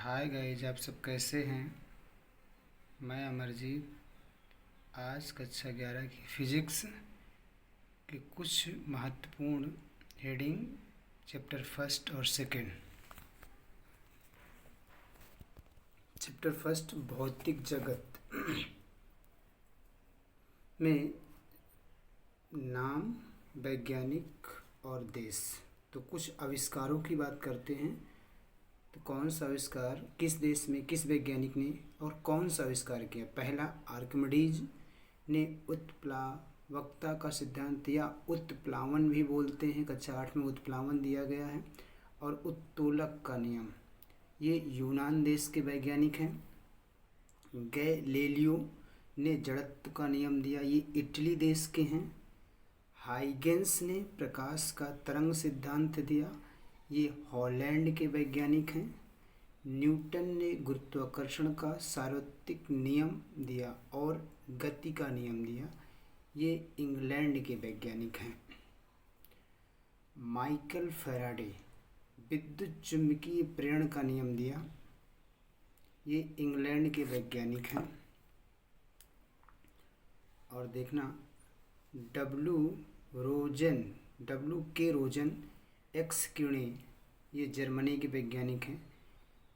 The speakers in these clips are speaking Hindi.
हाय गाइज, आप सब कैसे हैं। मैं अमरजीत। आज कक्षा 11 की फिजिक्स के कुछ महत्वपूर्ण हेडिंग चैप्टर फर्स्ट और सेकंड। चैप्टर फर्स्ट भौतिक जगत में नाम, वैज्ञानिक और देश। तो कुछ आविष्कारों की बात करते हैं। तो कौन सा आविष्कार किस देश में किस वैज्ञानिक ने और कौन सा आविष्कार किया। पहला, आर्किमिडीज ने उत्प्लावकता का सिद्धांत दिया। उत्प्लावन भी बोलते हैं, कक्षा 8 में उत्प्लावन दिया गया है। और उत्तोलक का नियम, ये यूनान देश के वैज्ञानिक हैं। गैलीलियो ने जड़त्व का नियम दिया, ये इटली देश के हैं। हाइगेंस ने प्रकाश का तरंग सिद्धांत दिया, ये हॉलैंड के वैज्ञानिक हैं। न्यूटन ने गुरुत्वाकर्षण का सार्वत्रिक नियम दिया और गति का नियम दिया, ये इंग्लैंड के वैज्ञानिक हैं। माइकल फैराडे विद्युत चुंबकीय प्रेरण का नियम दिया, ये इंग्लैंड के वैज्ञानिक हैं। और देखना, डब्ल्यू के रोजन एक्स किरणें, ये जर्मनी के वैज्ञानिक हैं।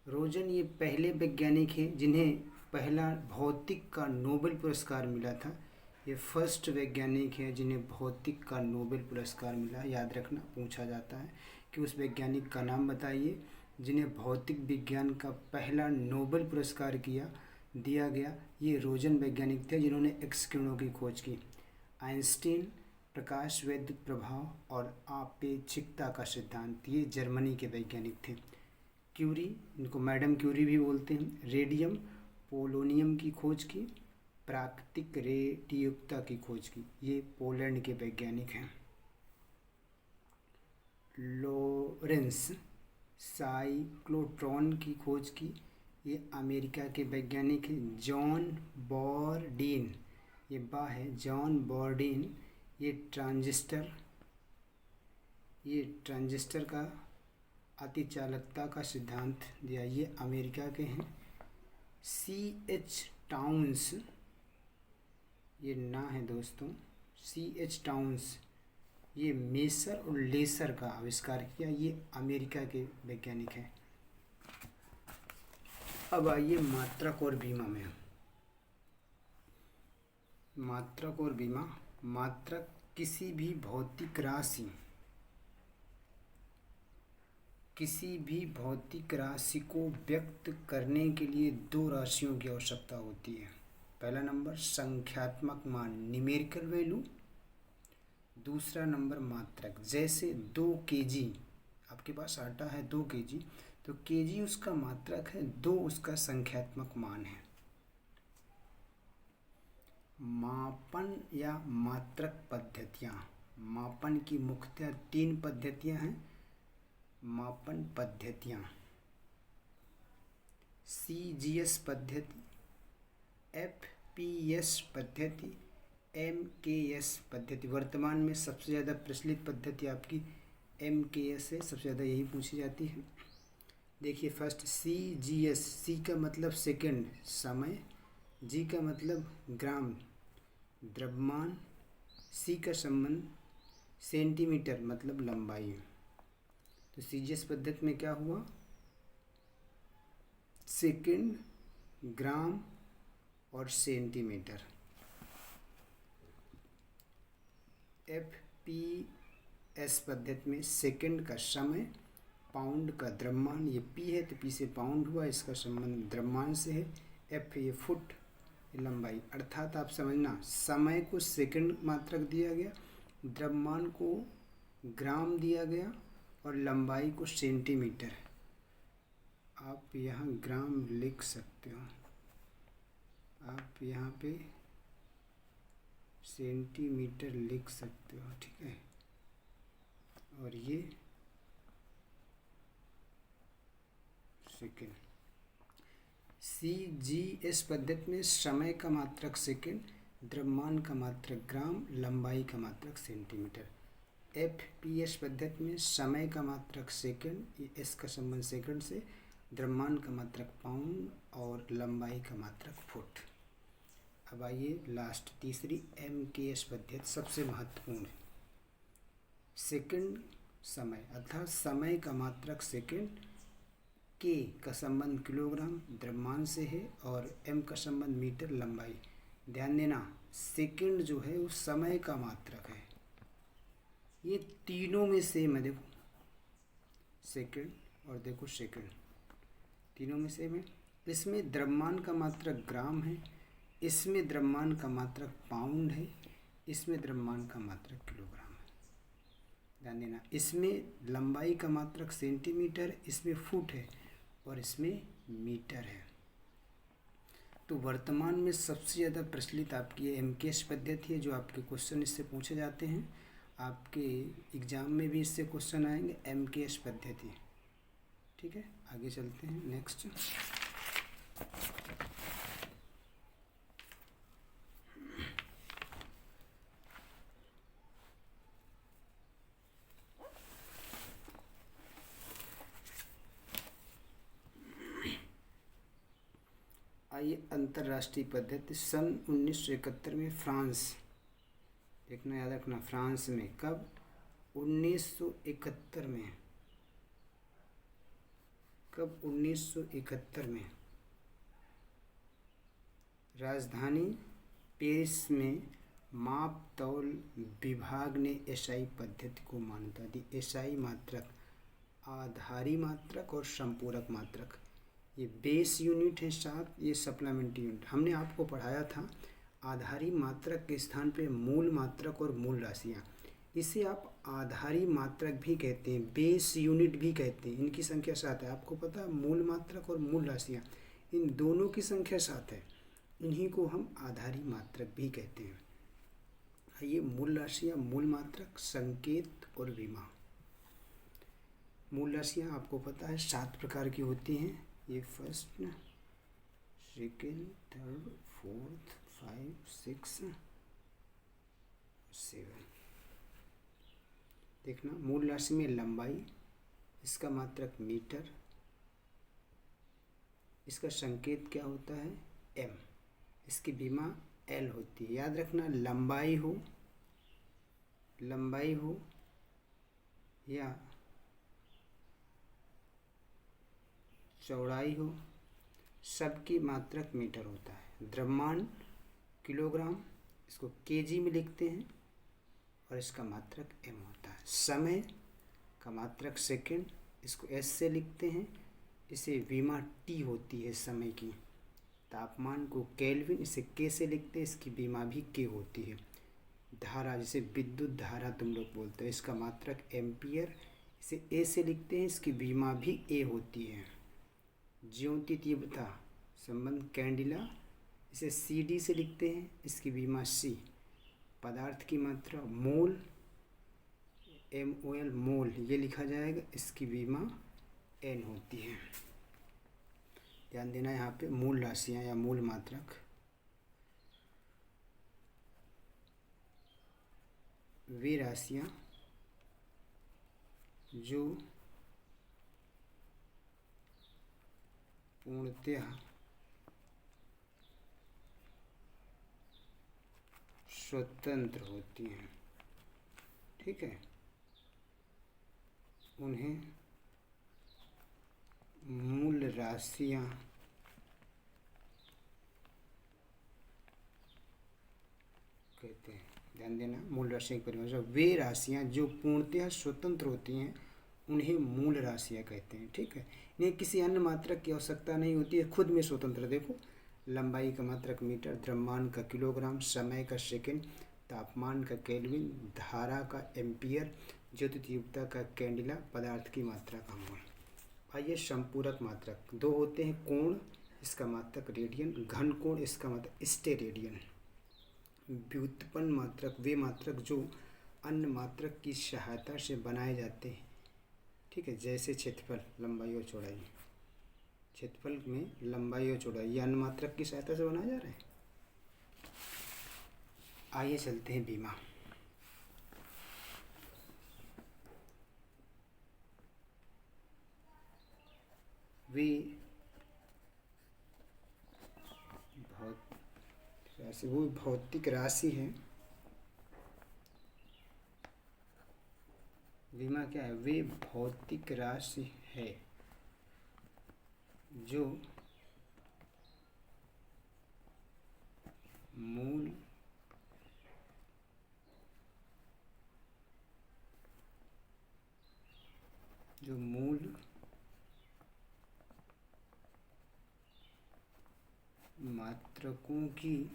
रोजन ये पहले वैज्ञानिक हैं जिन्हें पहला भौतिक का नोबेल पुरस्कार मिला था। ये फर्स्ट वैज्ञानिक है जिन्हें भौतिक का नोबेल पुरस्कार मिला। याद रखना, पूछा जाता है कि उस वैज्ञानिक का नाम बताइए जिन्हें भौतिक विज्ञान का पहला नोबेल पुरस्कार दिया गया। ये रोजन वैज्ञानिक थे जिन्होंने एक्स किरणों की खोज की। आइंस्टीन प्रकाश वैद्युत प्रभाव और आपेक्षिकता का सिद्धांत, ये जर्मनी के वैज्ञानिक थे। क्यूरी, इनको मैडम क्यूरी भी बोलते हैं, रेडियम पोलोनियम की खोज की। प्राकृतिक रेडियोक्ता की खोज की, ये पोलैंड के वैज्ञानिक हैं। लॉरेंस साइक्लोट्रॉन की खोज की, ये अमेरिका के वैज्ञानिक हैं। जॉन बॉर्डीन, ये बा है, जॉन बॉर्डीन, ये ट्रांजिस्टर का अतिचालकता का सिद्धांत दिया, ये अमेरिका के हैं। C.H. टाउन्स, ये ना है दोस्तों, C.H. टाउन्स, ये मेसर और लेसर का आविष्कार किया, ये अमेरिका के वैज्ञानिक हैं। अब आइए मात्रक और बीमा में। मात्रक और बीमा। मात्रक किसी भी भौतिक राशि को व्यक्त करने के लिए दो राशियों की आवश्यकता होती है। पहला नंबर संख्यात्मक मान, न्यूमेरिकल वैल्यू। दूसरा नंबर मात्रक, जैसे 2 kg, आपके पास आटा है 2 kg, तो kg उसका मात्रक है, 2 उसका संख्यात्मक मान है। मापन या मात्रक पद्धतियाँ। मापन की मुख्यतः 3 पद्धतियाँ हैं। मापन पद्धतियाँ: CGS पद्धति, FPS पद्धति, MKS पद्धति। वर्तमान में सबसे ज़्यादा प्रचलित पद्धति आपकी MKS है, सबसे ज़्यादा यही पूछी जाती है। देखिए फर्स्ट CGS, C का मतलब सेकंड, समय। G का मतलब ग्राम, द्रव्यमान। C का संबंध सेंटीमीटर, मतलब लंबाई। तो CGS पद्धति में क्या हुआ, सेकंड, ग्राम और सेंटीमीटर। FPS पद्धति में सेकंड का समय, पाउंड का द्रव्यमान, ये P है तो P से पाउंड हुआ, इसका संबंध द्रव्यमान से है। F ये फुट, ये लंबाई। अर्थात आप समझना, समय को सेकंड मात्रक दिया गया, द्रव्यमान को ग्राम दिया गया और लंबाई को सेंटीमीटर। आप यहाँ ग्राम लिख सकते हो, आप यहाँ पे सेंटीमीटर लिख सकते हो, ठीक है। और ये सेकंड। CGS पद्धति में समय का मात्रक सेकंड, द्रव्यमान का मात्रक ग्राम, लंबाई का मात्रक सेंटीमीटर। FPS पद्धति में समय का मात्रक सेकंड, ये S का संबंध सेकंड से, द्रव्यमान का मात्रक पाउंड और लंबाई का मात्रक फुट। अब आइए लास्ट तीसरी MKS पद्धति सबसे महत्वपूर्ण है। सेकंड समय अर्थात समय का मात्रक सेकंड, K का संबंध किलोग्राम द्रव्यमान से है और M का संबंध मीटर लंबाई। ध्यान देना सेकंड जो है वो समय का मात्रक है। ये तीनों में सेम है, देखो सेकंड और देखो सेकंड, तीनों में सेम है। इसमें द्रव्यमान का मात्रक ग्राम है, इसमें द्रव्यमान का मात्रक पाउंड है, इसमें द्रव्यमान का मात्रक किलोग्राम है। ध्यान देना इसमें लंबाई का मात्रक सेंटीमीटर, इसमें फुट है और इसमें मीटर है। तो वर्तमान में सबसे ज़्यादा प्रचलित आपकी ये MKS पद्धति है, जो आपके क्वेश्चन इससे पूछे जाते हैं। आपके एग्ज़ाम में भी इससे क्वेश्चन आएंगे, MKS पद्धति। ठीक है, आगे चलते हैं नेक्स्ट। आइए अंतर्राष्ट्रीय पद्धति। सन 1971 में फ्रांस, देखना याद रखना, फ्रांस में कब? 1971 में। कब? 1971 में। राजधानी पेरिस में माप तौल विभाग ने SI पद्धति को मान्यता दी। SI मात्रक आधारी मात्रक और संपूरक मात्रक, ये बेस यूनिट है, साथ ये सप्लीमेंट्री यूनिट। हमने आपको पढ़ाया था आधारी मात्रक के स्थान पे मूल मात्रक और मूल राशियाँ। इसे आप आधारी मात्रक भी कहते हैं, बेस यूनिट भी कहते हैं। इनकी संख्या 7 है, आपको पता है मूल मात्रक और मूल राशियाँ इन दोनों की संख्या 7 है, इन्हीं को हम आधारी मात्रक भी कहते हैं। ये मूल राशियाँ, मूल मात्रक, संकेत और विमा। मूल राशियाँ आपको पता है 7 प्रकार की होती हैं। ये फर्स्ट, सेकेंड, थर्ड, फोर्थ, 5, 6, 7। देखना मूल राशि में लंबाई, इसका मात्रक मीटर, इसका संकेत क्या होता है? M, इसकी विमा L होती है। याद रखना लंबाई हो या चौड़ाई हो, सबकी मात्रक मीटर होता है। द्रव्यमान किलोग्राम, इसको केजी में लिखते हैं और इसका मात्रक M होता है। समय का मात्रक सेकंड, इसको S से लिखते हैं, इसे विमा T होती है समय की। तापमान को केल्विन, इसे K से लिखते हैं, इसकी विमा भी K होती है। धारा, जिसे विद्युत धारा तुम लोग बोलते हो, इसका मात्रक एम्पियर, इसे A से लिखते हैं, इसकी विमा भी A होती है। ज्योति तीव्रता संबंध कैंडिला, इसे CD से लिखते हैं, इसकी विमा C। पदार्थ की मात्रा मोल, MOL मोल ये लिखा जाएगा, इसकी विमा N होती है। ध्यान देना यहाँ पे मूल राशियाँ या मूल मात्रक। वे राशियाँ जो पूर्णतः स्वतंत्र होती हैं, ठीक है, उन्हें मूल राशियाँ कहते हैं। ध्यान देना मूल राशियाँ की परिभाषा, वे राशियाँ जो पूर्णतः स्वतंत्र होती हैं उन्हें मूल राशियाँ कहते हैं, ठीक है। इन्हें किसी अन्य मात्रक की आवश्यकता नहीं होती है, खुद में स्वतंत्र। देखो लंबाई का मात्रक मीटर, द्रव्यमान का किलोग्राम, समय का सेकंड, तापमान का केल्विन, धारा का एम्पियर, ज्योति तीव्रता का कैंडिला, पदार्थ की मात्रा का मोल। आइए संपूरक मात्रक दो होते हैं। कोण, इसका मात्रक रेडियन, घन कोण, इसका मात्रक स्टेरेडियन। व्युत्पन्न मात्रक वे मात्रक जो अन्य मात्रक की सहायता से बनाए जाते हैं, ठीक है, जैसे क्षेत्रफल, लंबाई और चौड़ाई। क्षेत्रफल में लंबाई और चौड़ाई ये अन्य मात्रक की सहायता से बनाया जा रहा है। आइए चलते हैं बीमा। वे राशि, वो भौतिक राशि है। विमा क्या है? वे भौतिक राशि है जो मूल मात्रकों की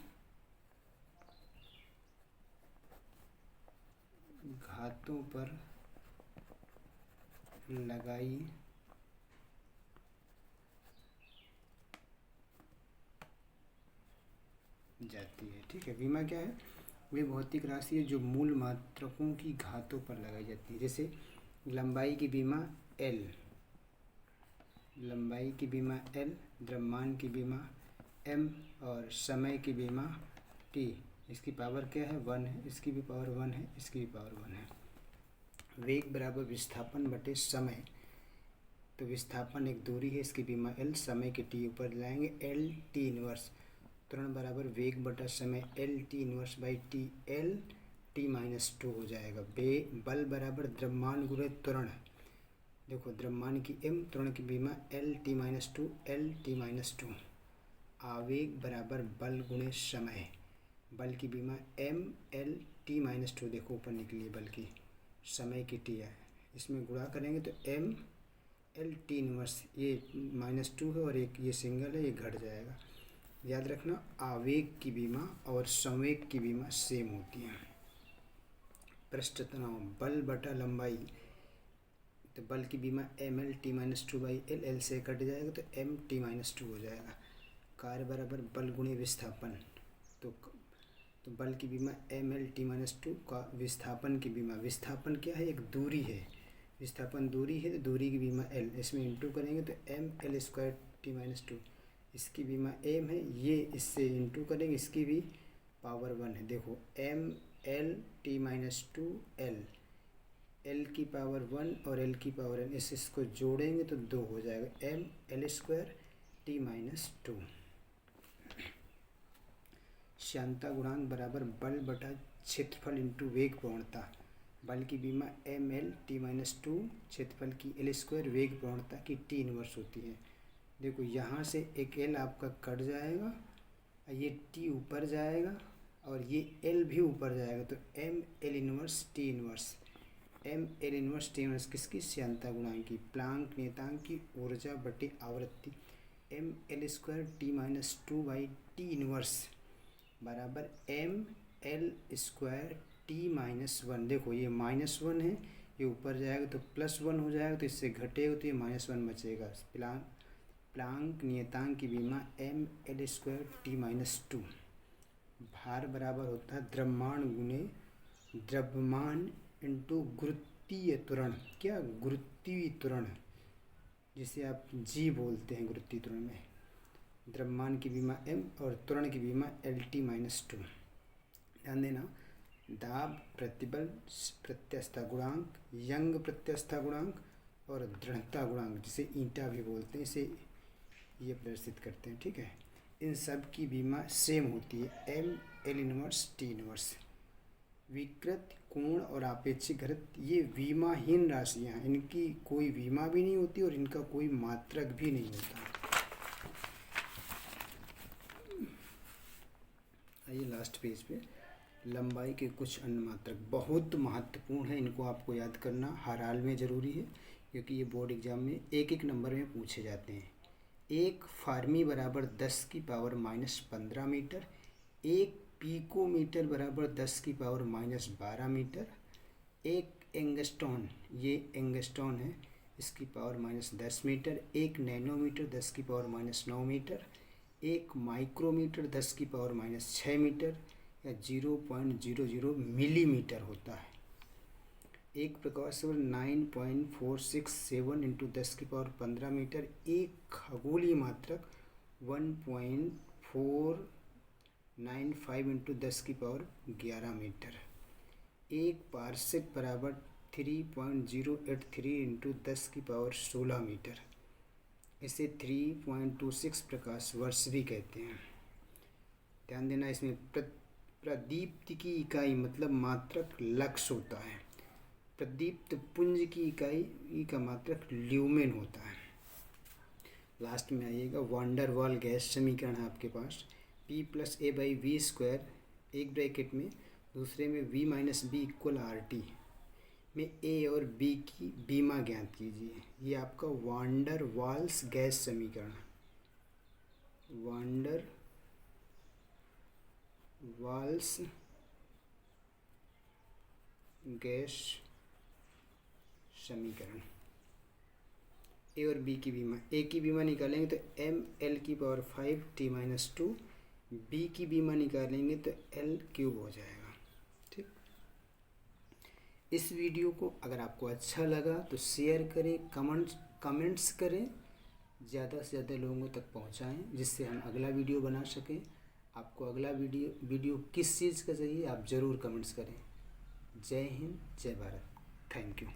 घातों पर लगाई जाती है। ठीक है, बीमा क्या है? वे भौतिक राशि है जो मूल मात्रकों की घातों पर लगाई जाती है। जैसे लंबाई की बीमा L, लंबाई की बीमा L, द्रव्यमान की बीमा M और समय की बीमा T। इसकी पावर क्या है? 1 है, इसकी भी पावर 1 है, इसकी भी पावर 1 है। वेग बराबर विस्थापन बटे समय, तो विस्थापन एक दूरी है, इसकी बीमा L, समय के T ऊपर लाएंगे L T इनवर्स, त्वरण बराबर वेग बटा समय L T inverse by T L T -2 हो जाएगा। बल बराबर द्रव्यमान गुणे त्वरण, देखो द्रव्यमान की M, त्वरण की बीमा L T -2 L T -2। आवेग बराबर बल गुणे समय, बल की बीमा M L T -2, देखो ऊपर निकली बल की, समय की T है, इसमें गुणा करेंगे तो M L T इनवर्स, ये -2 है और एक ये सिंगल है, ये घट जाएगा। याद रखना आवेग की बीमा और संवेग की बीमा सेम होती है। पृष्ठ तनाव बल बटा लंबाई, तो बल की बीमा ML T -2 बाई L से कट जाएगा तो M T -2 हो जाएगा। कार्य बराबर बल गुणे विस्थापन, तो बल की बीमा ML T -2 का विस्थापन की बीमा, विस्थापन क्या है? एक दूरी है, विस्थापन दूरी है तो दूरी की बीमा L, इसमें इंटू करेंगे तो ML² T -2, इसकी बीमा M है, ये इससे इंटू करेंगे, इसकी भी पावर 1 है। देखो ML T -2 L, L की पावर 1 और L की पावर N, इसको जोड़ेंगे तो 2 हो जाएगा, ML² T -2। श्यानता गुणांक बराबर बल बटा क्षेत्रफल इंटू वेग प्रवणता, बल की बीमा ML T -2, क्षेत्रफल की L², वेग प्रवणता की T इनवर्स होती है। देखो यहाँ से एक L आपका कट जाएगा, ये T ऊपर जाएगा और ये L भी ऊपर जाएगा, तो ML inverse T inverse, ML inverse T inverse किसकी? श्यानता गुणांक की। प्लांक नियतांक की ऊर्जा बटे आवृत्ति ML² T -2 by T inverse बराबर ML² T -1। देखो ये -1 है, ये ऊपर जाएगा तो +1 हो जाएगा, तो इससे घटेगा तो ये -1 बचेगा। प्लांक नियतांक की बीमा ML² T -2। भार बराबर होता है द्रव्यमान गुणे द्रव्यमान इंटू गुरुत्वीय त्वरण, क्या? गुरुत्वीय त्वरण, जिसे आप G बोलते हैं गुरुत्वीय त्वरण में। द्रव्यमान की बीमा M और त्वरण की बीमा L T -2। ध्यान देना, दाब, प्रतिबल, प्रत्यस्थता गुणांक, यंग प्रत्यस्थता गुणांक और दृढ़ता गुणांक, जिसे ईंटा भी बोलते हैं, इसे ये प्रदर्शित करते हैं। ठीक है, इन सब की बीमा सेम होती है, ML इनवर्स T इनवर्स। विकृत, कोण और आपेक्षिक घनत्व ये बीमाहीन राशियाँ हैं, इनकी कोई बीमा भी नहीं होती और इनका कोई मात्रक भी नहीं होता। आइए लास्ट पेज पे, लंबाई के कुछ अन्य मात्रक बहुत महत्वपूर्ण है, इनको आपको याद करना हर हाल में ज़रूरी है, क्योंकि ये बोर्ड एग्जाम में एक एक नंबर में पूछे जाते हैं। एक फार्मी बराबर 10 की पावर -15 मीटर, एक पिकोमीटर बराबर 10 की पावर -12 मीटर, एक एंगस्ट्रॉन, ये एंगस्ट्रॉन है, इसकी पावर -10 मीटर, एक नैनोमीटर 10 की पावर -9 मीटर, एक माइक्रोमीटर 10 की पावर -6 मीटर या 0.00 मिलीमीटर होता है। एक प्रकाश वर्ष 9.467 इंटू 10 की पावर 15 मीटर, एक खगोलीय मात्रक 1.495 इंटू 10 की पावर 11 मीटर, एक पारसेक बराबर 3.083 इंटू 10 की पावर 16 मीटर। इसे 3.26 प्रकाश वर्ष भी कहते हैं। ध्यान देना, इसमें प्रदीप्त की इकाई मतलब मात्रक लक्स होता है। प्रदीप्त पुंज की इकाई का मात्रक ल्यूमेन होता है। लास्ट में आइएगा, वांडर वाल गैस समीकरण है आपके पास। P+A/V², एक ब्रैकेट में, दूसरे में V-B = RT में A और B की बीमा ज्ञात कीजिए। ये आपका वांडर वाल्स गैस समीकरण है। वांडर वाल्स गैस समीकरण। ए और बी की बीमा, ए की बीमा निकालेंगे तो ml⁵ T-2, बी की बीमा निकालेंगे तो L³ हो जाएगा। ठीक, इस वीडियो को अगर आपको अच्छा लगा तो शेयर करें, कमेंट्स करें, ज़्यादा से ज़्यादा लोगों तक पहुंचाएं, जिससे हम अगला वीडियो बना सकें। आपको अगला वीडियो किस चीज़ का चाहिए आप ज़रूर कमेंट्स करें। जय हिंद, जय भारत, थैंक यू।